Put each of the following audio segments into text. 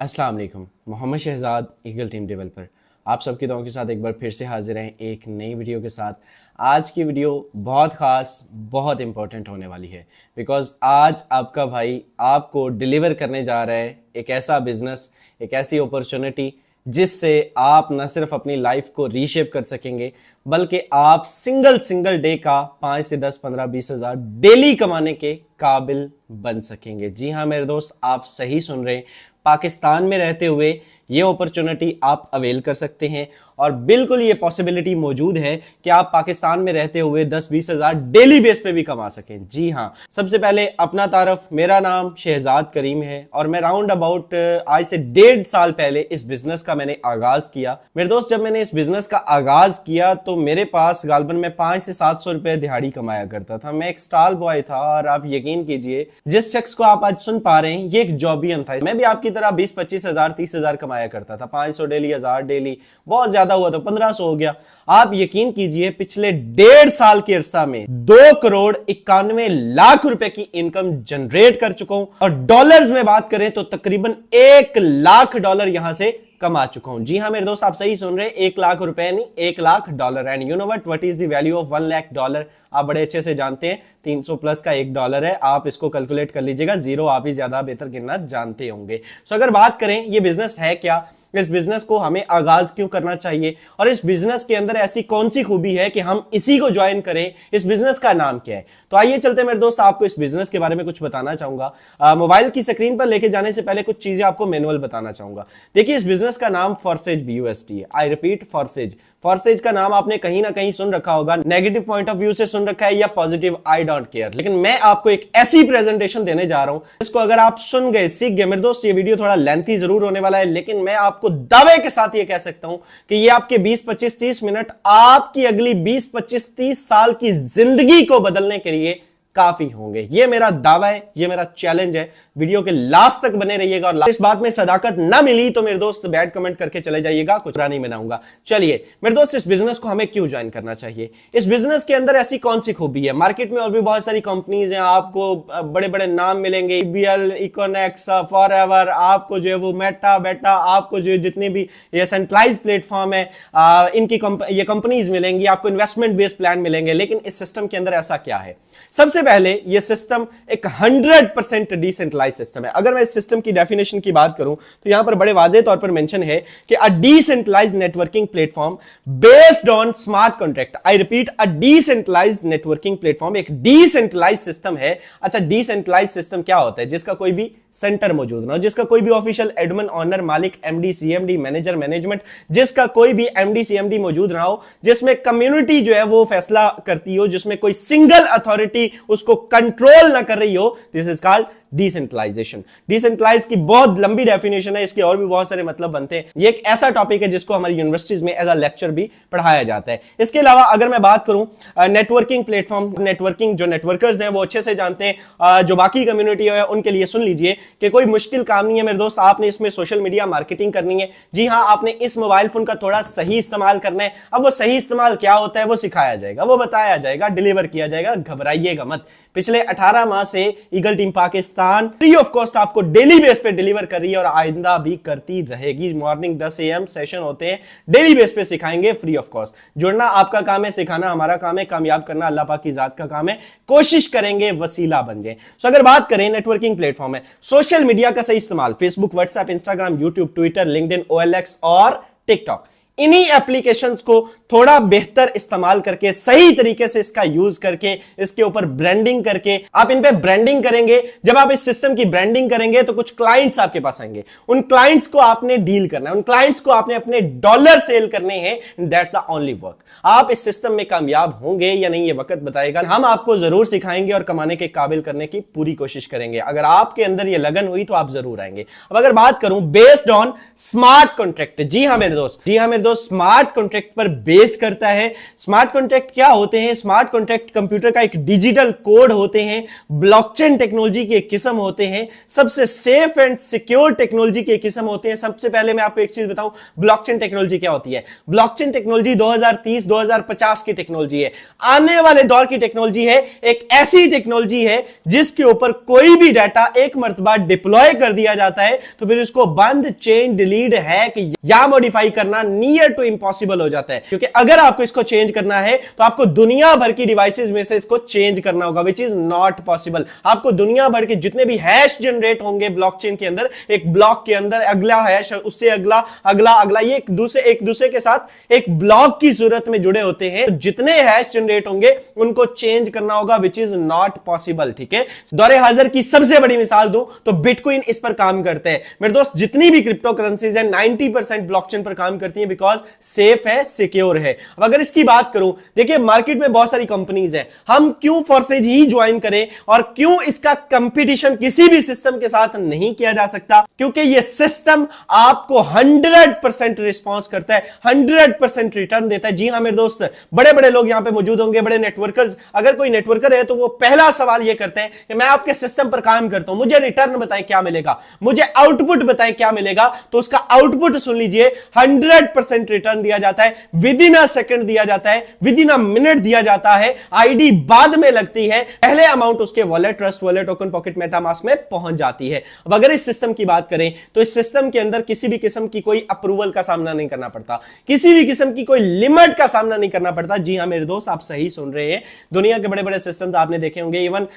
अस्सलाम वालेकुम। Mohammad Shahzad, eagle team developer, आप सबकी दुआओं के साथ एक बार फिर से हाजिर हैं एक नई वीडियो के साथ। आज की वीडियो बहुत ख़ास, बहुत इंपॉर्टेंट होने वाली है बिकॉज आज आपका भाई आपको डिलीवर करने जा रहा है एक ऐसा बिजनेस, एक ऐसी अपॉर्चुनिटी जिससे आप न सिर्फ अपनी लाइफ को रीशेप कर सकेंगे बल्कि आप सिंगल डे का 5 से 10, 15, 20 हज़ार डेली कमाने के काबिल बन सकेंगे। जी हाँ मेरे दोस्त, आप सही सुन रहे हैं। पाकिस्तान में रहते हुए ये अपॉर्चुनिटी आप अवेल कर सकते हैं और बिल्कुल ये पॉसिबिलिटी मौजूद है कि आप पाकिस्तान में रहते हुए 10-20 हज़ार डेली बेस पे भी कमा सकें। जी हाँ, सबसे पहले अपना तारफ, मेरा नाम शहजाद करीम है और मैं राउंड अबाउट आज से 1.5 साल पहले इस बिजनेस का मैंने आगाज किया। मेरे दोस्त, जब मैंने इस बिजनेस का आगाज किया तो मेरे पास गालबन में 500 से 700 रुपए दिहाड़ी कमाया करता था। मैं एक स्टॉल बॉय था और आप यकीन कीजिए जिस शख्स को आप आज सुन पा रहे हैं ये एक जॉबियन था। मैं भी आपकी तरह 20-25 हज़ार 30 हज़ार कमाया करता था। 500 डेली, 1000 डेली, बहुत ज्यादा हुआ तो 1500 हो गया। आप यकीन कीजिए पिछले 1.5 साल के अरसा में 2,91,00,000 रुपए की इनकम जनरेट कर चुका हूं और डॉलर्स में बात करें तो तकरीबन $1,00,000 यहां से कमा चुका हूं। जी हाँ मेरे दोस्त, आप सही सुन रहे हैं, $1,00,000 नहीं, $1,00,000। And you know what is the value of $1,00,000? आप बड़े अच्छे से जानते हैं, 300 प्लस का $1 है। आप इसको कैलकुलेट कर लीजिएगा, जीरो आप ही ज्यादा बेहतर गिनना जानते होंगे। सो अगर बात करें ये बिजनेस है क्या, इस बिजनेस को हमें आगाज क्यों करना चाहिए और इस बिजनेस के अंदर ऐसी कौन सी खूबी है कि हम इसी को ज्वाइन करें, इस बिजनेस का नाम क्या है, तो आइए चलते मेरे दोस्त आपको इस बिजनेस के बारे में कुछ बताना चाहूंगा। मोबाइल की स्क्रीन पर लेके जाने से पहले कुछ चीजें आपको मैनुअल बताना चाहूंगा। देखिए, इस बिजनेस का नाम फॉरसेज BUSD है। I repeat, फॉरसेज। फॉरसेज का नाम आपने कहीं ना कहीं सुन रखा होगा, नेगेटिव पॉइंट ऑफ व्यू से सुन रखा है या पॉजिटिव, आई डोंट केयर। लेकिन मैं आपको एक ऐसी प्रेजेंटेशन देने जा रहा हूं जिसको अगर आप सुन गए, सीख गए, मेरे दोस्त ये वीडियो थोड़ा लेंथी जरूर होने वाला है लेकिन मैं आपको दावे के साथ ये कह सकता हूं कि ये आपके 20-25-30 मिनट आपकी अगली 20-25-30 साल की जिंदगी को बदलने के लिए काफी होंगे। ये मेरा दावा है, ये मेरा चैलेंज है। वीडियो के लास्ट तक बने रहिएगा और इस बात में सदाकत ना मिली तो मेरे दोस्त बैड कमेंट करके चले जाइएगा, कुछ बुरा नहीं बनाऊंगा। चलिए मेरे दोस्त, इस बिजनेस को हमें क्यों ज्वाइन करना चाहिए? इस बिजनेस के अंदर ऐसी कौन सी खूबी है? मार्केट में और भी बहुत सारी कंपनीज हैं, आपको बड़े बड़े नाम मिलेंगे, EBL, इकोनेक्स, फॉरएवर, आपको जो है वो मेटा, बेटा, आपको जो जितने भी ये सेंट्रलाइज प्लेटफॉर्म है इनकी ये कंपनीज मिलेंगी, आपको इन्वेस्टमेंट बेस्ड प्लान मिलेंगे। लेकिन इस सिस्टम के अंदर ऐसा क्या है? सबसे पहले ये सिस्टम एक 100% डिसेंट्रलाइज सिस्टम है। अगर मैं इस सिस्टम की डेफिनेशन की बात करूं तो यहां पर बड़े वाज़ेह तौर पर मेंशन है कि a decentralised networking platform based on smart contract. I repeat, a decentralised networking platform एक डिसेंट्रलाइज सिस्टम है। अच्छा, डिसेंट्रलाइज सिस्टम क्या होता है? जिसका कोई भी सेंटर मौजूद ना हो, जिसका कोई भी ऑफिशियल एडमिन, ऑनर, मालिक, MD, CMD, मैनेजर, मैनेजमेंट, जिसका कोई भी MD, CMD मौजूद ना हो, जिसमें कम्युनिटी जो है वो फैसला करती हो, जिसमें कोई सिंगल अथॉरिटी उसको कंट्रोल ना कर रही हो, this is called decentralisation. Decentralise की बहुत लंबी डेफिनेशन है, इसके और भी बहुत सारे मतलब बनते हैं। ये एक ऐसा टॉपिक है जिसको हमारी यूनिवर्सिटीज में एज अ लेक्चर भी पढ़ाया जाता है। इसके अलावा अगर मैं बात करूं नेटवर्किंग प्लेटफॉर्म, नेटवर्किंग जो नेटवर्कर्स हैं वो अच्छे से जानते हैं, जो बाकी कम्युनिटी है उनके लिए सुन लीजिए कि कोई मुश्किल काम नहीं है मेरे दोस्त। आपने इसमें सोशल मीडिया मार्केटिंग करनी है। जी हाँ, आपने इस मोबाइल फोन का थोड़ा सही इस्तेमाल करना है। अब वो सही इस्तेमाल क्या होता है वो सिखाया जाएगा, वो बताया जाएगा, डिलीवर किया जाएगा, घबराइएगा मत। पिछले 18 माह से eagle team Pakistan free of cost आपको डेली बेस पे डिलीवर कर रही है और आइंदा भी करती रहेगी। मॉर्निंग 10 AM सेशन होते हैं, डेली बेस पे सिखाएंगे फ्री ऑफ कॉस्ट। जुड़ना आपका काम है, सिखाना हमारा काम है, कामयाब करना अल्लाह पाक की जात का काम है। कोशिश करेंगे वसीला बन जाए। सो अगर बात करें नेटवर्किंग प्लेटफॉर्म है, सोशल मीडिया का सही इस्तेमाल, Facebook, WhatsApp, Instagram, YouTube, Twitter, LinkedIn, OLX और टिकटॉक, इन्हीं एप्लीकेशंस को थोड़ा बेहतर इस्तेमाल करके, सही तरीके से इसका यूज करके, इसके ऊपर ब्रांडिंग करके, आप इन पे ब्रांडिंग करेंगे। जब आप इस सिस्टम की ब्रांडिंग करेंगे तो कुछ क्लाइंट्स आपके पास आएंगे, उन क्लाइंट्स को आपने डील करना है, उन क्लाइंट्स को आपने अपने डॉलर सेल करने हैं। That's the only work. आप इस सिस्टम में कामयाब होंगे या नहीं ये वक्त बताएगा। हम आपको जरूर सिखाएंगे और कमाने के काबिल करने की पूरी कोशिश करेंगे। अगर आपके अंदर ये लगन हुई तो आप जरूर आएंगे। अब अगर बात करूं बेस्ड ऑन स्मार्ट कॉन्ट्रैक्ट, जी हां मेरे दोस्त, दोस्त स्मार्ट कॉन्ट्रैक्ट पर बेस करता है। स्मार्ट कॉन्ट्रैक्ट क्या होते हैं? स्मार्ट कॉन्ट्रैक्ट कंप्यूटर का एक डिजिटल कोड होते हैं, ब्लॉकचेन टेक्नोलॉजी के किस्म होते हैं, सबसे सेफ एंड सिक्योर टेक्नोलॉजी के किस्म होते हैं। सबसे पहले मैं आपको एक चीज बताऊं, ब्लॉकचेन टेक्नोलॉजी क्या होती है। ब्लॉकचेन टेक्नोलॉजी 2030-2050 की टेक्नोलॉजी है, आने वाले दौर की टेक्नोलॉजी है। एक ऐसी टेक्नोलॉजी है जिसके ऊपर कोई भी डाटा एक मर्तबा डिप्लॉय कर दिया जाता है तो फिर उसको बंद, चेंज, डिलीट, हैक या मॉडिफाई करना नियर टू इम्पॉसिबल हो जाता है। क्योंकि अगर आपको इसको चेंज करना है तो आपको दुनिया भर की डिवाइसेस में से इसको चेंज करना होगा, विच इज नॉट पॉसिबल। आपको दुनिया भर के जितने भी हैश जनरेट होंगे ब्लॉकचेन के अंदर, एक ब्लॉक के अंदर अगला हैश, उससे अगला, अगला, अगला, ये एक दूसरे के साथ एक ब्लॉक की सूरत में जुड़े होते हैं। तो जितने हैश जनरेट होंगे उनको चेंज करना होगा, विच इज नॉट पॉसिबल। ठीक है, दौरे हाजिर की सबसे बड़ी मिसाल दूं तो बिटकॉइन इस पर काम करते हैं। मेरे दोस्त, जितनी भी क्रिप्टो करेंसीज है 90% ब्लॉकचेन पर काम करती हैं, बिकॉज सेफ है, सिक्योर है। अब अगर इसकी बात करूं, देखिए मार्केट में बहुत सारी कंपनीज हैं, हम क्यों फोर्सेज ही ज्वाइन करें और क्यों इसका कंपटीशन किसी भी सिस्टम के साथ नहीं किया जा सकता? क्योंकि यह सिस्टम आपको 100% रिस्पॉन्स करता है, 100% रिटर्न देता है। जी हां मेरे दोस्त, बड़े बड़े लोग यहां पे मौजूद होंगे, बड़े नेटवर्कर्स। अगर कोई नेटवर्कर है तो वो पहला सवाल यह करते हैं कि मैं आपके सिस्टम पर काम करता हूं, मुझे रिटर्न बताएं क्या मिलेगा, मुझे आउटपुट बताएं क्या मिलेगा। तो उसका आउटपुट सुन लीजिए, 100% रिटर्न दिया जाता है, विद इन अ सेकंड दिया जाता है, विद इन अ मिनट दिया जाता है। आईडी बाद में लगती है, पहले अमाउंट उसके wallet, trust wallet, token pocket, MetaMask में पहुंच जाती है। अब अगर इस सिस्टम की बात करें तो इस सिस्टम के अंदर किसी भी किस्म की कोई अप्रूवल का सामना नहीं करना पड़ता, किसी भी किस्म की कोई लिमिट का सामना नहीं करना पड़ता। जी हां मेरे दोस्त, आप सही सुन रहे हैं। दुनिया के बड़े बड़े सिस्टम्स आपने देखे होंगे, इवन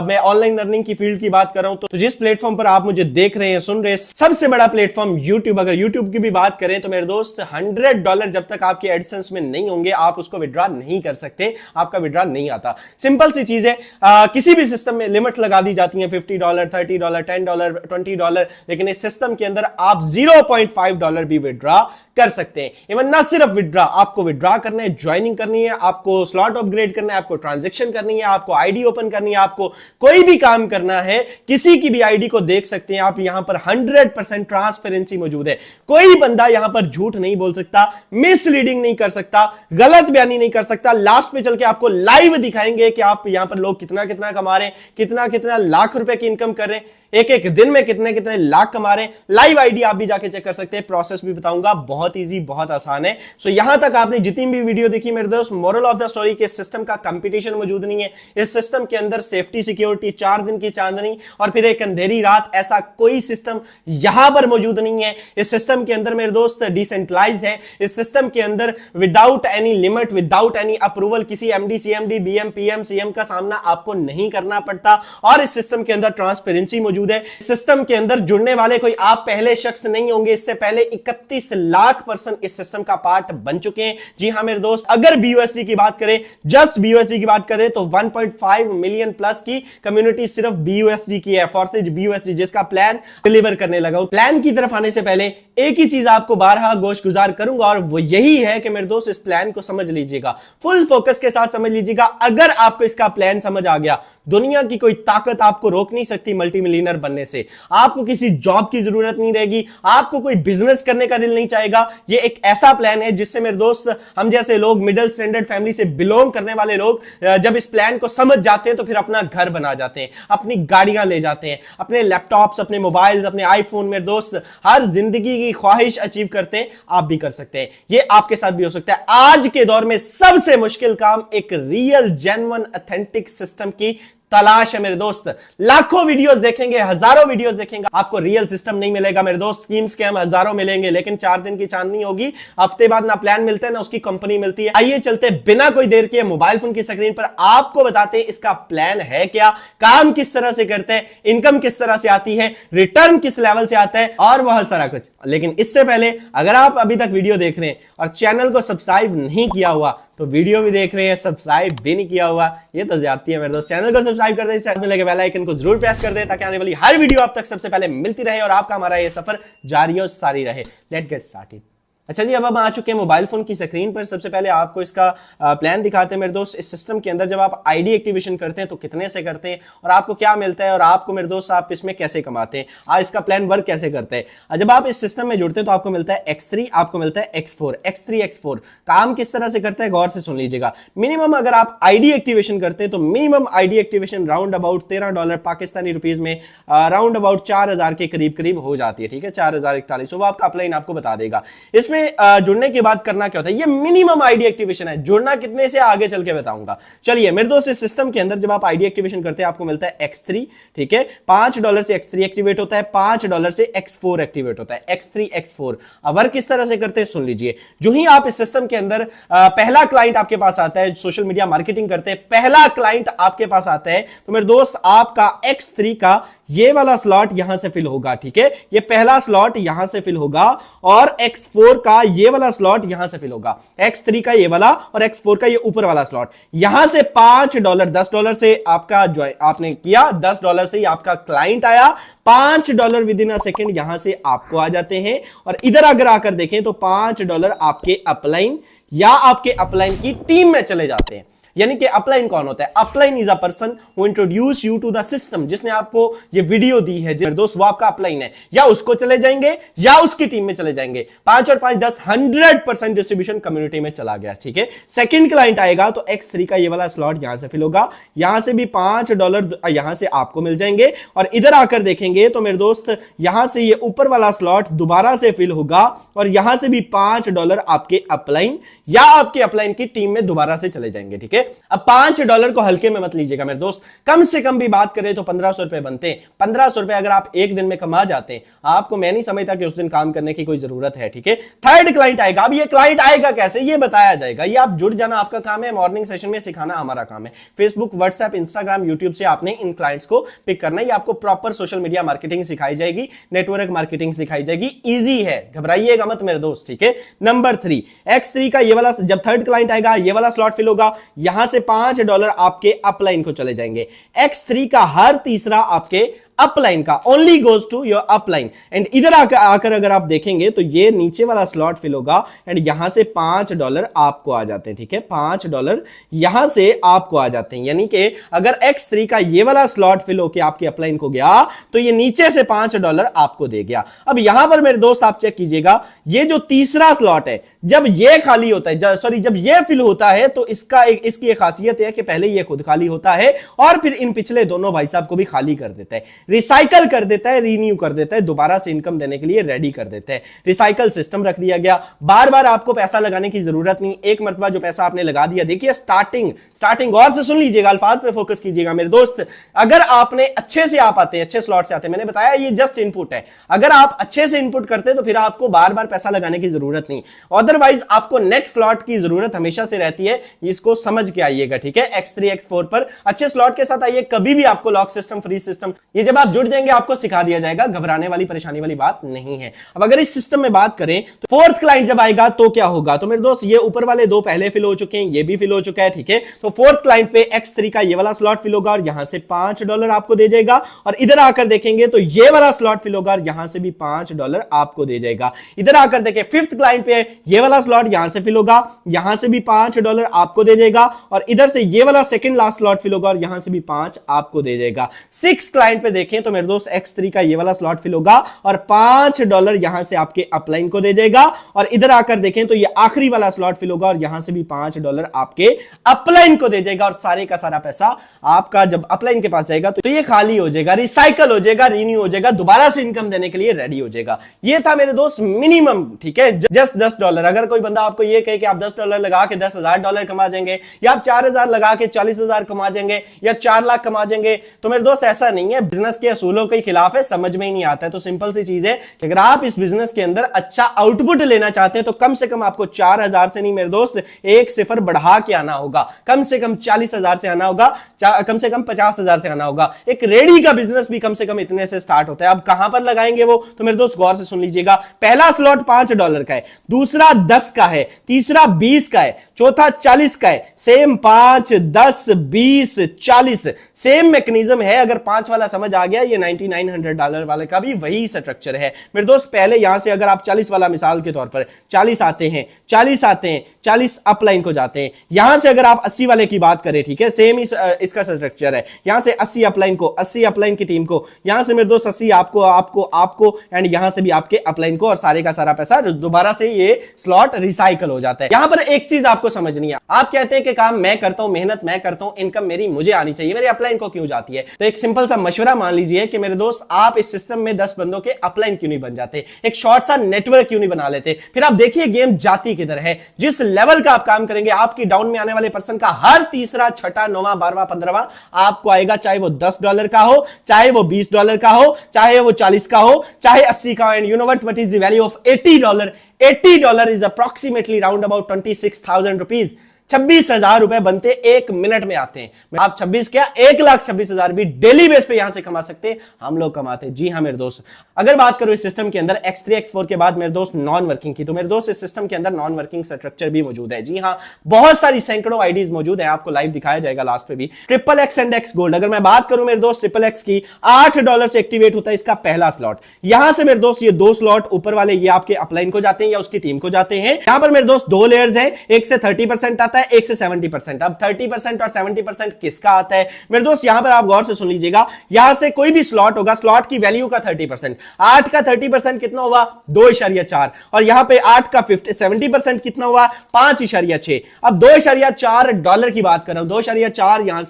मैं ऑनलाइन लर्निंग की फील्ड की बात कर रहा हूं तो जिस प्लेटफॉर्म पर आप मुझे देख रहे हैं, सुन रहे हैं, सबसे बड़ा प्लेटफॉर्म यूट्यूब। अगर यूट्यूब की भी बात करें तो मेरे दोस्त, $100 जब तक आपके एडसेंस में नहीं होंगे आप उसको विड्रॉ नहीं कर सकते, आपका विड्रॉ नहीं आता। सिंपल सी चीज है, किसी भी सिस्टम में लिमिट लगा दी जाती है $50, $30, $10, $20, लेकिन इस सिस्टम के अंदर आप $0.5 भी विड्रॉ कर सकते हैं। इवन ना सिर्फ विड्रॉ, आपको विड्रॉ करना है, ज्वाइनिंग करनी है, आपको स्लॉट अपग्रेड करना है, आपको ट्रांजैक्शन करनी है, आपको आईडी ओपन करनी है, आपको कोई भी काम करना है, किसी की भी आईडी को देख सकते हैं आप। यहां पर 100% ट्रांसपेरेंसी मौजूद है। कोई बंदा यहां पर झूठ नहीं बोल सकता, मिसलीडिंग नहीं कर सकता, गलत बयानी नहीं कर सकता। लास्ट पे चल के आपको लाइव दिखाएंगे कि आप यहां पर लोग कितना कितना कमा रहे हैं, कितना कितना लाख रुपए की इनकम कर रहे हैं, एक एक दिन में कितने कितने लाख कमा रहे हैं। लाइव आईडी आप भी जाके चेक कर सकते हैं, प्रोसेस भी बताऊंगा, बहुत इजी, बहुत आसान है। सो यहां तक आपने जितनी भी वीडियो देखी मेरे दोस्त, मोरल ऑफ द स्टोरी के सिस्टम का कंपटीशन मौजूद नहीं है। इस सिस्टम के अंदर सेफ्टी, सिक्योरिटी, 4 दिन की चांदनी और फिर एक अंधेरी रात, ऐसा कोई सिस्टम यहां पर मौजूद नहीं है। इस सिस्टम के अंदर मेरे दोस्त डिसेंट्रलाइज है। इस सिस्टम के अंदर without any limit, without any approval, किसी MD, CMD, BM, PM, CM का सामना आपको नहीं करना पड़ता। और इस सिस्टम के अंदर ट्रांसपेरेंसी मौजूद है। सिस्टम के अंदर जुड़ने वाले कोई आप पहले शख्स नहीं होंगे, इससे पहले 31 लाख पर्सन इस सिस्टम का पार्ट बन चुके हैं। जी हां मेरे दोस्त, अगर BUSD की बात करें, जस्ट BUSD की बात करें तो 1.5 मिलियन प्लस की कम्युनिटी सिर्फ BUSD की है, फॉर्सेज BUSD, जिसका प्लान डिलीवर करने लगा हूं। प्लान की तरफ आने से पहले एक ही चीज आपको बारहा गोश गुजार करूंगा और वो यही है कि मेरे दोस्त इस प्लान को समझ लीजिएगा, फुल फोकस के साथ समझ लीजिएगा। अगर आपको इसका प्लान समझ आ गया, दुनिया की कोई ताकत आपको रोक नहीं सकती मल्टी मिलियनर बनने से। आपको किसी जॉब की जरूरत नहीं रहेगी, आपको कोई बिजनेस करने का दिल नहीं चाहेगा। ये एक ऐसा प्लान है जिससे मेरे दोस्त, हम जैसे लोग, मिडिल स्टैंडर्ड फैमिली से बिलोंग करने वाले लोग, जब इस प्लान को समझ जाते हैं तो फिर अपना घर बना जाते हैं, अपनी गाड़ियां ले जाते हैं, अपने लैपटॉप्स, अपने मोबाइल्स, अपने आईफोन, मेरे दोस्त हर जिंदगी की ख्वाहिश अचीव करते हैं। आप भी कर सकते हैं, ये आपके साथ भी हो सकता है। आज के दौर में सबसे मुश्किल काम एक रियल, जेन्युइन, ऑथेंटिक सिस्टम की तलाश है मेरे दोस्त। लाखों वीडियोस देखेंगे, हजारों वीडियोस देखेंगे, आपको रियल सिस्टम नहीं मिलेगा मेरे दोस्त। स्कीम स्कैम हजारों मिलेंगे, लेकिन 4 दिन की चांदनी होगी। हफ्ते बाद ना प्लान मिलता है ना उसकी कंपनी मिलती है। आइए चलते बिना कोई देर किए मोबाइल फोन की स्क्रीन पर आपको बताते हैं इसका प्लान है क्या, काम किस तरह से करते हैं, इनकम किस तरह से आती है, रिटर्न किस लेवल से आता है और बहुत सारा कुछ। लेकिन इससे पहले अगर आप अभी तक वीडियो देख रहे हैं और चैनल को सब्सक्राइब नहीं किया हुआ तो वीडियो भी देख रहे हैं, सब्सक्राइब भी नहीं किया हुआ, ये तो ज्यादती है मेरे दोस्त। चैनल को सब्सक्राइब कर दे, साथ में लगे बेल आइकन को जरूर प्रेस कर दे ताकि आने वाली हर वीडियो आप तक सबसे पहले मिलती रहे और आपका हमारा ये सफर जारी और सारी रहे। Let's get started. अच्छा जी, अब हम आ चुके हैं मोबाइल फोन की स्क्रीन पर। सबसे पहले आपको इसका प्लान दिखाते हैं मेरे दोस्त। इस सिस्टम के अंदर जब आप आईडी एक्टिवेशन करते हैं तो कितने से करते हैं और आपको क्या मिलता है, और आपको मेरे दोस्त आप इसमें कैसे कमाते हैं, इसका प्लान वर्क कैसे करते हैं। जब आप इस सिस्टम में जुड़ते हैं तो आपको मिलता है X3, आपको मिलता है X4। X3 X4 काम किस तरह से करता है, गौर से सुन लीजिएगा। मिनिमम अगर आप आईडी एक्टिवेशन करते हैं तो minimum ID activation round about $13 Pakistani rupees में राउंड अबाउट 4000 के करीब करीब हो जाती है, ठीक है, 4041। वो आपका अपलाइन आपको बता देगा। इसमें जुड़ने के बाद करना क्या होता है, ये मिनिमम आईडी एक्टिवेशन है। जुड़ना कितने से आगे चल के बताऊंगा। चलिए मेरे दोस्त, इस सिस्टम के अंदर जब आप आईडी एक्टिवेशन करते हैं आपको मिलता है X3, ठीक है, $5 से X3 एक्टिवेट होता है, $5 से X4 एक्टिवेट होता है। X3 X4 वर्क किस तरह से करते हैं सुन लीजिए। जो ही आप इस सिस्टम के अंदर पहला क्लाइंट आपके पास आता है, सोशल मीडिया मार्केटिंग करते हैं, पहला क्लाइंट आपके पास आता है तो मेरे दोस्त आपका X3 का ये वाला स्लॉट यहां से फिल होगा, ठीक है, ये पहला स्लॉट यहां से फिल होगा और X4 का ये वाला स्लॉट यहां से फिल होगा। X3 का ये वाला और X4 का ये ऊपर वाला स्लॉट यहां से $5 $10 से आपका जो आपने किया, $10 से ही आपका क्लाइंट आया, $5 विद इन अ सेकेंड यहां से आपको आ जाते हैं। और इधर अगर आकर देखें तो $5 आपके अपलाइन या आपके अपलाइन की टीम में चले जाते हैं। यानी कि अपलाइन कौन होता है, upline is a person who introduce you to the system. जिसने आपको ये वीडियो दी है दोस्त, वो आपका अपलाइन है, या उसको चले जाएंगे या उसकी टीम में चले जाएंगे। 5 और 5 10 100% डिस्ट्रीब्यूशन कम्युनिटी में चला गया, ठीक है। सेकंड क्लाइंट आएगा तो X3 का ये वाला स्लॉट यहां से फिल होगा, यहां से भी $5 यहां से आपको मिल जाएंगे। और इधर आकर देखेंगे तो मेरे दोस्त यहां से ये ऊपर वाला स्लॉट दोबारा से फिल होगा और यहां से भी $5 आपके अपलाइन या आपके अपलाइन की टीम में दोबारा से चले जाएंगे, ठीक है। अब $5 को हल्के में मत लीजिएगा मेरे दोस्त, कम से कम भी बात करें तो 1500 रुपए बनते हैं। 1500 रुपए अगर आप एक दिन में कमा जाते हैं, आपको मैं नहीं समझता कि उस दिन काम करने की कोई जरूरत है, ठीक है। थर्ड क्लाइंट आएगा। अब ये क्लाइंट आएगा कैसे, ये बताया जाएगा। ये आप जुड़ जाना आपका काम है, मॉर्निंग सेशन में सिखाना हमारा काम है। फेसबुक, व्हाट्सएप, इंस्टाग्राम, यूट्यूब से आपने इन क्लाइंट्स को पिक करना है। आपको प्रॉपर सोशल मीडिया मार्केटिंग सिखाई जाएगी, नेटवर्क मार्केटिंग सिखाई जाएगी। इजी है, घबराइएगा मत मेरे दोस्त, ठीक है। नंबर 3 X3 का ये वाला, जब थर्ड क्लाइंट आएगा ये वाला स्लॉट फिल होगा, यहां से $5 आपके अपलाइन को चले जाएंगे। X3 का हर तीसरा आपके अपलाइन का only goes to your upline. And इधर आकर अगर आप देखेंगे तो ये नीचे वाला स्लॉट फिल होगा एंड यहां से $5 आपको आ जाते हैं, ठीक है। $5 यहां से आपको आ जाते हैं। यानी कि अगर X3 का ये वाला स्लॉट फिल होकर आपके अपलाइन को गया तो ये नीचे से $5 आपको दे गया। अब यहां पर मेरे दोस्त आप चेक कीजिएगा, ये जो तीसरा स्लॉट है जब ये खाली होता है, सॉरी जब ये फिल होता है तो इसकी एक खासियत है कि पहले ये खुद खाली होता है और फिर इन पिछले दोनों भाई साहब को भी खाली कर देता है, रिसाइकल कर देता है, रीन्यू कर देता है, दोबारा से इनकम देने के लिए रेडी कर देता है। रिसाइकल सिस्टम रख दिया गया, बार बार आपको पैसा लगाने की जरूरत नहीं। एक मरतबा जो पैसा आपने लगा दिया, देखिए स्टार्टिंग गौर से सुन लीजिएगा, अल्फाज पे फोकस कीजिएगा मेरे दोस्त। अगर आपने अच्छे से आप आते हैं, अच्छे स्लॉट से आते हैं, मैंने बताया ये जस्ट इनपुट है, अगर आप अच्छे से इनपुट करते हैं तो फिर आपको बार बार पैसा लगाने की जरूरत नहीं। अदरवाइज आपको नेक्स्ट स्लॉट की जरूरत हमेशा से रहती है, इसको समझ के आइएगा, ठीक है। X3 X4 पर अच्छे स्लॉट के साथ आइए, कभी भी आपको लॉक सिस्टम, फ्री सिस्टम, ये जब आप जुड़ जाएंगे आपको सिखा दिया जाएगा, घबराने वाली परेशानी वाली बात नहीं है। अब अगर इस सिस्टम में बात करें तो फोर्थ क्लाइंट जब आएगा तो क्या होगा, तो मेरे दोस्त ये ऊपर वाले दो पहले फिल हो चुके हैं, ये भी फिल हो चुका है, ठीक है। तो फोर्थ क्लाइंट पे X3 का ये वाला स्लॉट फिल होगा और यहां से $5 आपको दे जाएगा। और इधर आकर देखेंगे तो ये वाला स्लॉट फिल होगा और यहां से भी $5 आपको दे जाएगा। इधर आकर देखें फिफ्थ क्लाइंट पे ये वाला स्लॉट यहां से फिल होगा, यहां से भी $5 आपको दे जाएगा। और इधर से ये वाला सेकंड लास्ट स्लॉट फिल होगा और यहां से भी 5 आपको दे जाएगा। सिक्स क्लाइंट पे देखें तो मेरे दोस्त X3 का ये वाला स्लॉट फिल होगा और $5 यहां से आपके अपलाइन को दे जाएगा। और इधर आकर देखें तो ये आखिरी वाला स्लॉट फिल होगा और यहां से भी $5 आपके अपलाइन को दे जाएगा। और सारे का सारा पैसा आपका जब अपलाइन के पास जाएगा तो ये खाली हो जाएगा, रिसाइकल हो जाएगा, रीन्यू हो जाएगा, दोबारा से इनकम देने के लिए रेडी हो जाएगा। ये था मेरे दोस्त मिनिमम, ठीक है, जस्ट $10। अगर कोई बंदा आपको ये कहे कि आप $10 लगा के $10,000 कमा जाएंगे, या आप 4000 लगा के 40,000 कमा जाएंगे, या 4 लाख कमा जाएंगे, तो मेरे दोस्त ऐसा नहीं है, बिजनेस के असूलों के खिलाफ है, समझ में ही नहीं आता है। तो सिंपल सी चीज है कि अगर आप इस बिजनेस के अंदर अच्छा आउटपुट लेना चाहते हैं तो कम से कम आपको 4000 से नहीं मेरे दोस्त, एक सिफर बढ़ा के आना होगा, कम से कम 40,000 से आना होगा, कम से कम 50,000 से आना होगा। एक रेडी का बिजनेस भी कम से कम इतने से स्टार्ट होता है। अब कहां पर लगाएंगे वो, तो मेरे दोस्त गौर से सुन लीजिएगा। पहला स्लॉट $5 का है, दूसरा 10 का है, तीसरा 20 का है, चौथा 40 का है। सेम 5, 10, 20, 40 सेम मैकेनिज्म है। अगर 5 वाला समझ आ आ गया, ये $9900 वाले का भी वही स्ट्रक्चर है मेरे दोस्त। पहले यहां से अगर आप 40 वाला मिसाल के तौर पर 40 आते हैं, 40 अपलाइन को जाते हैं, यहां से अगर आप 80 वाले की बात करें, ठीक है, सेम ही इसका स्ट्रक्चर है। यहां से 80 अपलाइन को, 80 अपलाइन की टीम को, यहां से मेरे दोस्त 80 आपको एंड यहां से भी आपके अपलाइन को, और सारे का सारा पैसा दोबारा से ये स्लॉट रिसाइकल हो जाता है। यहां पर एक चीज आपको समझनी है, आप कहते हैं कि काम मैं करता हूं, मेहनत मैं करता हूं, इनकम मेरी मुझे आनी चाहिए, मेरे अपलाइन को क्यों जाती है? तो एक सिंपल सा मशवरा मान लीजिए कि मेरे दोस्त आप इस सिस्टम में 10 बंदों के अपलाइन क्यों नहीं बन जाते, एक शॉर्ट सा नेटवर्क क्यों नहीं बना लेते? फिर आप देखिए गेम जाती किधर है। जिस लेवल का आप काम करेंगे, आपकी डाउन में आने वाले पर्सन का हर तीसरा, छठा, 9वां, 12वां, 15वां आपको आएगा, चाहे वो $10 का हो, चाहे वो $20 का हो, चाहे वो 40 का हो, चाहे 80 का। And you know what is the value of $80? $80 is approximately round about 26,000 rupees. 26,000 रुपए बनते 1 मिनट में आते हैं। आप 26 क्या 1,26,000 भी डेली बेस पे यहां से कमा सकते हैं, हम लोग कमाते हैं। जी हां मेरे दोस्त, अगर बात करो इस सिस्टम के अंदर X3 X4 के बाद मेरे दोस्त नॉन वर्किंग की, तो मेरे दोस्त इस सिस्टम के अंदर नॉन वर्किंग स्ट्रक्चर भी मौजूद है। जी हां, बहुत सारी सैकड़ों आईडीज मौजूद है, आपको लाइव दिखाया जाएगा लास्ट पे भी। XXX एंड X गोल्ड, अगर मैं बात करूं मेरे दोस्त XXX की, $8 से एक्टिवेट होता है इसका पहला स्लॉट। यहां से मेरे दोस्त ये 2 स्लॉट ऊपर वाले ये आपके अपलाइन को जाते हैं या उसकी टीम को जाते हैं। यहां पर मेरे दोस्त 2 लेयर्स हैं, एक से 30% आता है, एक से 70%। अब 30% और 70% किसका आता है मेरे दोस्त? यहां पर आप गौर से सुन लीजिएगा, यहां से कोई भी स्लॉट होगा, स्लॉट की वैल्यू का 30%, 8 का 30% कितना हुआ? 2.4। और यहां पे 8 का 70% कितना हुआ? 5.6। अब $2.4 की बात कर रहा हूं, 2.4 यहां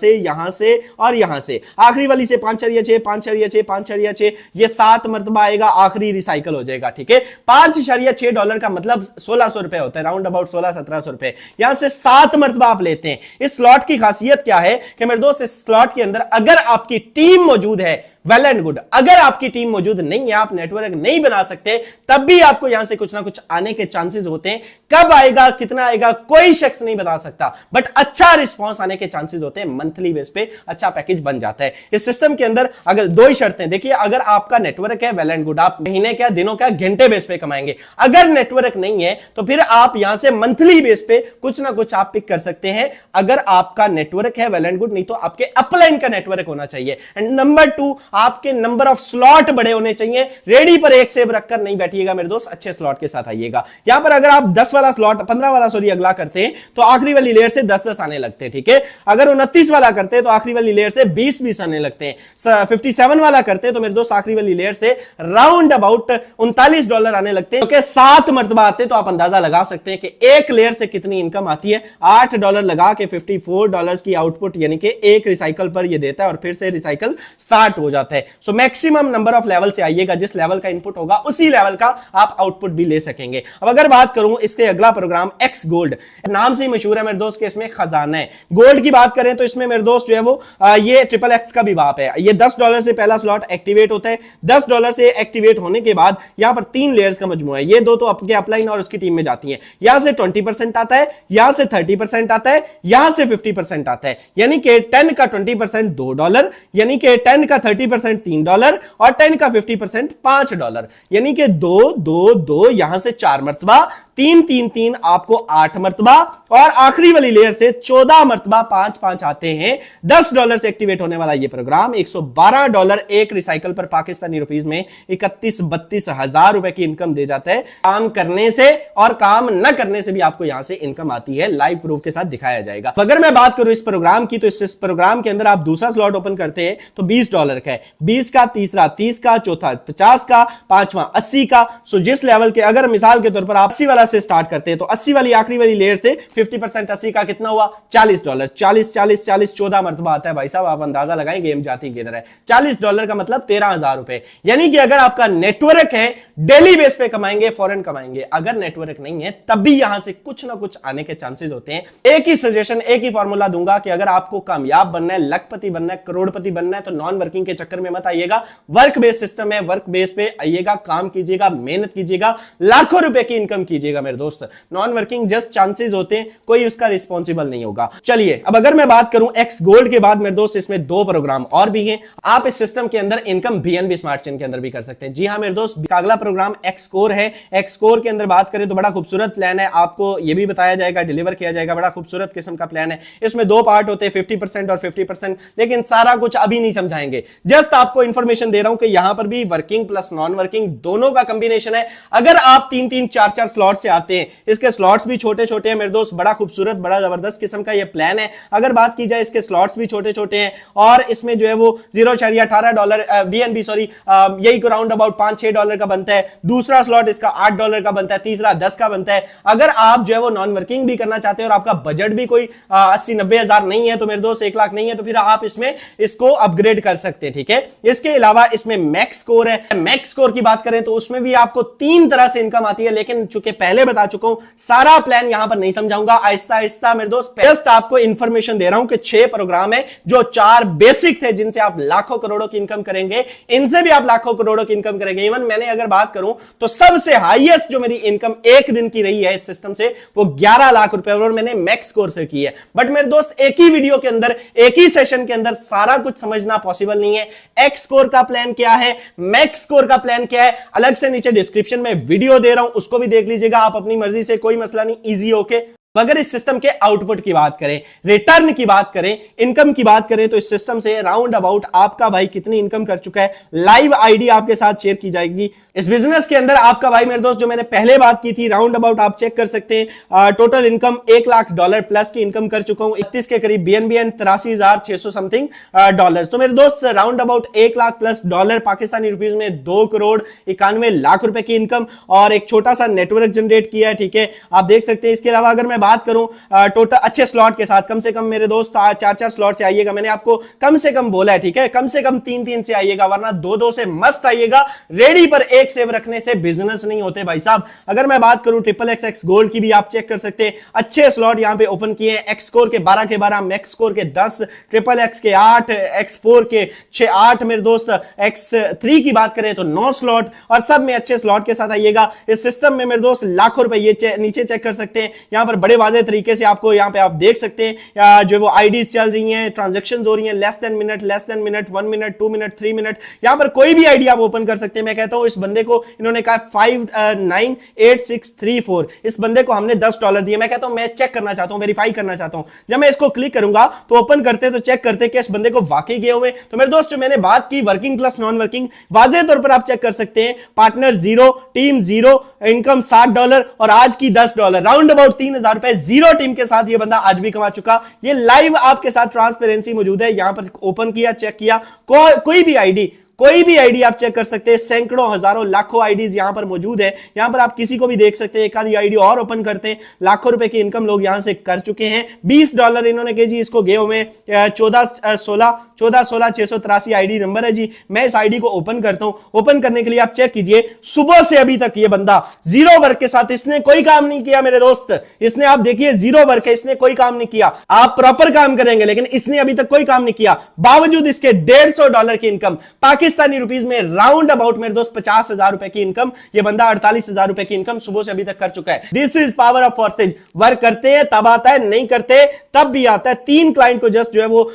से और यहां से, आखिरी वाली से 5.6, 5.6, 5.6, ये 7 मरतबा आएगा, आखिरी रिसाइकल हो जाएगा। ठीक है, $5.6 का मतलब 1,600 रुपए होता है, राउंड अबाउट 1,600-1,700 रुपए। यहां से 7 मरतबा आप लेते हैं। इस स्लॉट की खासियत क्या है कि मेरे दोस्त, इस स्लॉट के अंदर अगर आपकी टीम मौजूद है, वेल एंड गुड। अगर आपकी टीम मौजूद नहीं है, आप नेटवर्क नहीं बना सकते, तब भी आपको यहां से कुछ ना कुछ आने के चांसेस होते हैं। कब आएगा, कितना आएगा, कोई शख्स नहीं बता सकता, बट अच्छा रिस्पांस आने के चांसेस होते हैं। मंथली बेस पे अच्छा पैकेज बन जाता है इस सिस्टम के अंदर। अगर 2 ही शर्तें देखिए, अगर आपका नेटवर्क है, वेल एंड गुड, आप महीने क्या, दिनों क्या, घंटे बेस पे कमाएंगे। अगर नेटवर्क नहीं है तो फिर आप यहां से मंथली बेस पे कुछ ना कुछ आप पिक कर सकते हैं। अगर आपका नेटवर्क है, वेल एंड गुड, नहीं तो आपके अपलाइन का नेटवर्क होना चाहिए। एंड नंबर 2, आपके नंबर ऑफ स्लॉट बड़े होने चाहिए। रेडी पर एक सेव रखकर नहीं बैठिएगा मेरे दोस्त, अच्छे स्लॉट के साथ आइएगा। यहां पर अगर आप 10 वाला स्लॉट, 15 वाला सॉरी अगला करते हैं तो आखिरी वाली लेयर से 10-10 आने लगते हैं। ठीक है, अगर 29 वाला करते हैं तो आखिरी वाली लेयर से 20-20 आने लगते हैं। 57 वाला करते हैं तो मेरे दोस्त आखिरी वाली लेयर से राउंड अबाउट $39 आने लगते हैं। 7 मरतबा आते तो आप अंदाजा लगा सकते हैं कि एक लेयर से कितनी इनकम आती है। $8 लगा के $54 की आउटपुट, यानी कि एक रिसाइकल पर यह देता है और फिर से रिसाइकल स्टार्ट हो जाता है। So maximum number of level से आइएगा, जिस लेवल का इनपुट होगा उसी लेवल का आप आउटपुट भी ले सकेंगे। अब अगर बात करूं इसके अगला प्रोग्राम X गोल्ड, नाम से ही मशहूर है मेरे दोस्त के इसमें खजाना है। गोल्ड की बात करें तो इसमें मेरे दोस्त जो है वो ये XXX का भी बाप है। ये $10 से पहला स्लॉट एक्टिवेट होता है। $10 से एक्टिवेट होने के बाद यहां पर 3 लेयर्स का मजमूआ है। ये 2 तो आपके अपलाइन और उसकी टीम में जाती हैं। यहां से 20% आता है, यहां से 30% आता है, यहां से 50% आता है, यानी कि 10 का 20% $2, यानी कि 10 का 30% $3 और 10 का 50% $5, यानी कि 2-2-2 यहां से 4 मरतबा, 3-3-3 आपको 8 मरतबा, और आखिरी वाली लेयर से 14 मरतबा 5-5 आते हैं। $10 से एक्टिवेट होने वाला यह प्रोग्राम $112 एक रिसाइकल पर पाकिस्तानी रुपीस में 31-32 हजार रुपए की इनकम दे जाता है। काम करने से और काम न करने से भी आपको यहां से इनकम आती है, लाइव प्रूफ के साथ दिखाया जाएगा। अगर मैं बात करूं इस प्रोग्राम की, तो इस प्रोग्राम के अंदर आप दूसरा स्लॉट ओपन करते हैं तो $20 का है, 20 का, तीसरा 30 का, चौथा 50 का, पांचवा 80 का। सो जिस लेवल के, अगर मिसाल के तौर पर आप 80 वाला से स्टार्ट करते हैं तो 80 वाली आखिरी वाली लेयर से 50% 80 का कितना हुआ? $40। 40 14 मरतबा आता है भाई साहब, आप अंदाजा लगाएं गेम जाती किधर है। $40 का मतलब 13,000 रुपए, यानी कि अगर आपका नेटवर्क है डेली बेस पे कमाएंगे, फौरन कमाएंगे। अगर नेटवर्क नहीं है तब भी यहां से कुछ ना कुछ आने के चांसेस होते हैं। एक ही सजेशन, एक ही फॉर्मूला दूंगा कि अगर आपको कामयाब बनना है, लखपति बनना है, करोड़पति बनना है, तो नॉन वर्किंग के चक्कर में मत आइएगा। वर्क बेस्ड सिस्टम है, वर्क बेस पे आइएगा, काम कीजिएगा, मेहनत कीजिएगा, लाखों रुपए की इनकम कीजिएगा। करिएगा मेरे दोस्त, नॉन वर्किंग जस्ट चांसेस होते हैं, कोई उसका रिस्पॉन्सिबल नहीं होगा। चलिए अब अगर मैं बात करूं एक्स गोल्ड के बाद मेरे दोस्त, इसमें 2 प्रोग्राम और भी हैं। आप इस सिस्टम के अंदर इनकम बीएनबी स्मार्ट चेन के अंदर भी कर सकते हैं। जी हां मेरे दोस्त, अगला प्रोग्राम एक्स कोर है। एक्स कोर के अंदर बात करें तो बड़ा खूबसूरत प्लान है, आपको यह भी बताया जाएगा, डिलीवर किया जाएगा, बड़ा खूबसूरत किस्म का प्लान है। इसमें 2 पार्ट होते हैं, 50% और 50%, लेकिन सारा कुछ अभी नहीं समझाएंगे, जस्ट आपको इंफॉर्मेशन दे रहा हूं कि यहां पर भी वर्किंग प्लस नॉन वर्किंग दोनों का कॉम्बिनेशन है। अगर आप 3-3 4-4 स्लॉट से आते हैं, इसके स्लॉट्स भी छोटे छोटे हैं मेरे दोस्त, बड़ा खूबसूरत बड़ा जबरदस्त किस्म का यह प्लान है। अगर बात की जाए इसके स्लॉट्स भी छोटे छोटे हैं और इसमें जो है वो $0.18 बीएनबी सॉरी यही को राउंड अबाउट $5-6 का बनता है। दूसरा स्लॉट इसका $8 का बनता है, तीसरा 10 का बनता है। अगर आप जो है वो नॉन वर्किंग भी करना चाहते हैं और आपका बजट भी कोई 80-90 हजार नहीं है तो मेरे दोस्त 1 लाख नहीं है, तो फिर आप इसमें इसको अपग्रेड कर सकते हैं, ठीक है। इसके अलावा इसमें मैक्स कोर है। मैक्स कोर की बात करें तो उसमें भी आपको 3 तरह से इनकम आती है, लेकिन चूंकि पहले बता चुका हूं सारा प्लान यहां पर नहीं समझाऊंगा, आहिस्ता आहिस्ता मेरे दोस्त जस्ट आपको इंफॉर्मेशन दे रहा हूं कि 6 प्रोग्राम है जो 4 बेसिक थे जिनसे आप लाखों करोड़ों की इनकम करेंगे, इनसे भी आप लाखों करोड़ों की इनकम करेंगे। इवन मैंने अगर बात करूं तो सबसे हाईएस्ट जो मेरी इनकम एक दिन की रही है इस सिस्टम से वो 11 लाख रुपए और मैंने मैक्स कोर से की है। बट मेरे दोस्त एक ही वीडियो के अंदर एक ही सेशन के अंदर सारा कुछ समझना पॉसिबल नहीं है। एक्स कोर का प्लान क्या है, मैक्स कोर का प्लान क्या है, अलग से नीचे डिस्क्रिप्शन में वीडियो दे रहा हूं, उसको भी देख लीजिएगा आप अपनी मर्जी से, कोई मसला नहीं, इजी होके। अगर इस सिस्टम के आउटपुट की बात करें, रिटर्न की बात करें, इनकम की बात करें तो इस सिस्टम से राउंड अबाउट आपका भाई कितनी इनकम कर चुका है, लाइव आईडी आपके साथ शेयर की जाएगी। इस बिजनेस के अंदर आपका भाई मेरे दोस्त जो मैंने पहले बात की थी राउंड अबाउट आप चेक कर सकते हैं, टोटल इनकम $1 लाख प्लस की इनकम कर चुका हूं, 31 के करीब बीएनबी एंड 83,600 समथिंग डॉलर। तो मेरे दोस्त round about $1 lakh plus Pakistani rupees में 2,91,00,000 रुपए की इनकम और एक छोटा सा नेटवर्क जनरेट किया है, ठीक है, आप देख सकते हैं। इसके अलावा अगर मैं बात करूं टोटल अच्छे स्लॉट के साथ, कम से कम मेरे दोस्त 4-4 स्लॉट से आइएगा, मैंने आपको कम से कम बोला है, ठीक है, कम से कम 3-3 से आइएगा, वरना 2-2 से मस्त आइएगा। रेडी पर एक सेव रखने से बिजनेस नहीं होते भाई साहब। अगर मैं बात करूं XXX गोल्ड की भी आप चेक कर सकते हैं, अच्छे स्लॉट यहां पे ओपन किए हैं, एक्स कोर के 12 के 12, मैक्स कोर के 10, XXX के 8, X4 के 6-8, मेरे दोस्त X3 की बात करें तो 9 स्लॉट और सब में अच्छे स्लॉट के साथ आइएगा। इस सिस्टम में मेरे दोस्त लाखों रुपए ये नीचे चेक कर सकते हैं, यहां पर बड़े वाजे तरीके से आपको यहां पे आप देख सकते हैं जो वो आईडीज चल रही हैं, ट्रांजैक्शंस हो रही हैं, less than minute, 1 minute, 2 minute, 3 minute, यहां पर कोई भी आईडी आप ओपन कर सकते हैं। मैं कहता हूं इस बंदे को इन्होंने कहा 598634, इस बंदे को हमने $10 दिए। मैं कहता हूं मैं चेक करना चाहता हूं, वेरीफाई करना चाहता हूं। जब मैं इसको क्लिक करूंगा तो ओपन करते तो चेक करते कि इस बंदे को वाकई गए हुए। तो मेरे दोस्त जो मैंने बात की वर्किंग प्लस नॉन वर्किंग, वाज़ेह तौर पर आप चेक कर सकते हैं, पार्टनर 0, टीम 0, इनकम $60 और आज की $10, राउंड अबाउट 3,000 रुपए जीरो टीम के साथ ये बंदा आज भी कमा चुका। ये लाइव आपके साथ ट्रांसपेरेंसी मौजूद है, यहां पर ओपन किया, चेक किया, कोई भी आईडी आप चेक कर सकते हैं, सैकड़ों, हजारों, लाखों आईडीज यहां पर मौजूद है। यहां पर आप किसी को भी देख सकते हैं, एक आधी आईडी और ओपन करते हैं, लाखों रुपए की इनकम लोग यहां से कर चुके हैं। $20 इन्होंने कहे जी इसको गए हुए, 14,16,683 आईडी नंबर है जी। मैं इस आईडी को ओपन करता हूं, ओपन करने के लिए आप चेक कीजिए, सुबह से अभी तक ये बंदा जीरो वर्क के साथ, इसने कोई काम नहीं किया मेरे दोस्त, इसने आप देखिए जीरो वर्क है, इसने कोई काम नहीं किया। आप प्रॉपर काम करेंगे लेकिन इसने अभी तक कोई काम नहीं किया, बावजूद इसके $150 की इनकम, पाकिस्तानी रुपीज में राउंड अबाउट मेरे दोस्त 50,000 रुपए की इनकम, ये बंदा 48,000 रुपए की इनकम सुबह से अभी तक कर चुका है। This is power of forces. Work करते हैं तब आता है, नहीं करते तब भी आता है। 3 क्लाइंट को जस्ट जो है वो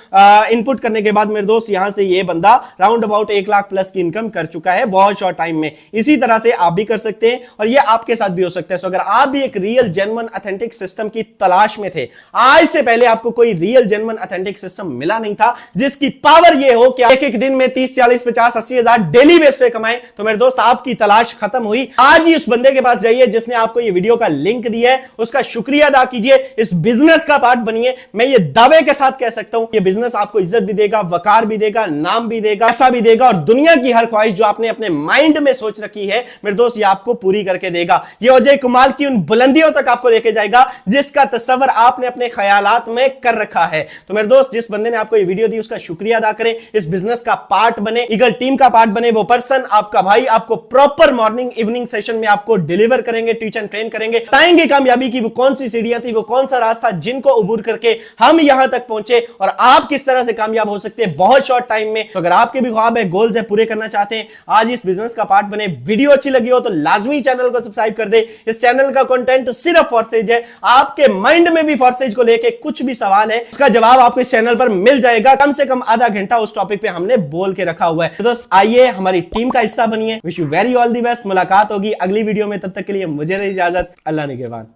इनपुट करने के बाद मेरे दोस्त यहां से ये बंदा राउंड अबाउट 1 लाख प्लस की इनकम कर चुका है बहुत शॉर्ट टाइम में। इसी तरह से आप भी कर सकते हैं और ये आपके साथ भी हो सकता है। सो अगर आप भी एक रियल जेन्युइन ऑथेंटिक सिस्टम की तलाश में थे, आज से पहले आपको कोई रियल जेन्युइन ऑथेंटिक सिस्टम मिला नहीं था जिसकी पावर ये हो कि एक दिन में 30, 40, 50, 80 हजार डेली बेस पे कमाए, तो मेरे दोस्त आपकी तलाश खत्म हुई। आज ही उस बंदे के पास जाइए जिसने आपको ये वीडियो का लिंक दिया है, उसका शुक्रिया अदा कीजिए, इस बिजनेस का पार्ट बनिए। मैं ये दावे के साथ कह सकता हूं ये बिजनेस आपको इज्जत भी देगा, वकार भी देगा, नाम भी देगा, पैसा भी देगा और दुनिया की हर ख्वाहिश जो आपने अपने माइंड में सोच रखी है मेरे दोस्त ये आपको पूरी करके देगा। ये अजय कुमार की उन बुलंदियों तक आपको लेके जाएगा जिसका तस्वर आपने अपने ख्यालात में कर रखा है। तो मेरे दोस्त जिस बंदे ने आपको ये वीडियो दी उसका शुक्रिया अदा करें, इस बिजनेस का पार्ट बने। ईगल अगर टीम का पार्ट बने वो पर्सन आपका भाई आपको प्रॉपर मॉर्निंग इवनिंग सेशन में आपको डिलीवर करेंगे, टीच एंड ट्रेन करेंगे, बताएंगे कामयाबी की वो कौन सी सीढ़ियां थी, वो कौन सा रास्ता जिनको अबूर करके हम यहां तक पहुंचे और आप किस तरह से कामयाब हो सकते हैं बहुत शॉर्ट टाइम में। तो अगर आपके भी ख्वाब है, गोल्स है, पूरे करना चाहते हैं, आज इस बिजनेस का पार्ट बने। वीडियो अच्छी लगी हो तो लाजमी चैनल को सब्सक्राइब कर दे। इस चैनल का कंटेंट सिर्फ फॉरसेज है। आपके माइंड में भी फॉरसेज को लेके कुछ भी सवाल है उसका जवाब आपको इस चैनल पर मिल जाएगा। कम से कम आधा घंटा उस टॉपिक पे हमने बोल के रखा हुआ है। तो दोस्त आइए हमारी टीम का हिस्सा बनिए। Wish you very all the best. मुलाकात होगी अगली वीडियो में, तब तक के लिए मुझे दे इजाजत। अल्लाह निगहबान।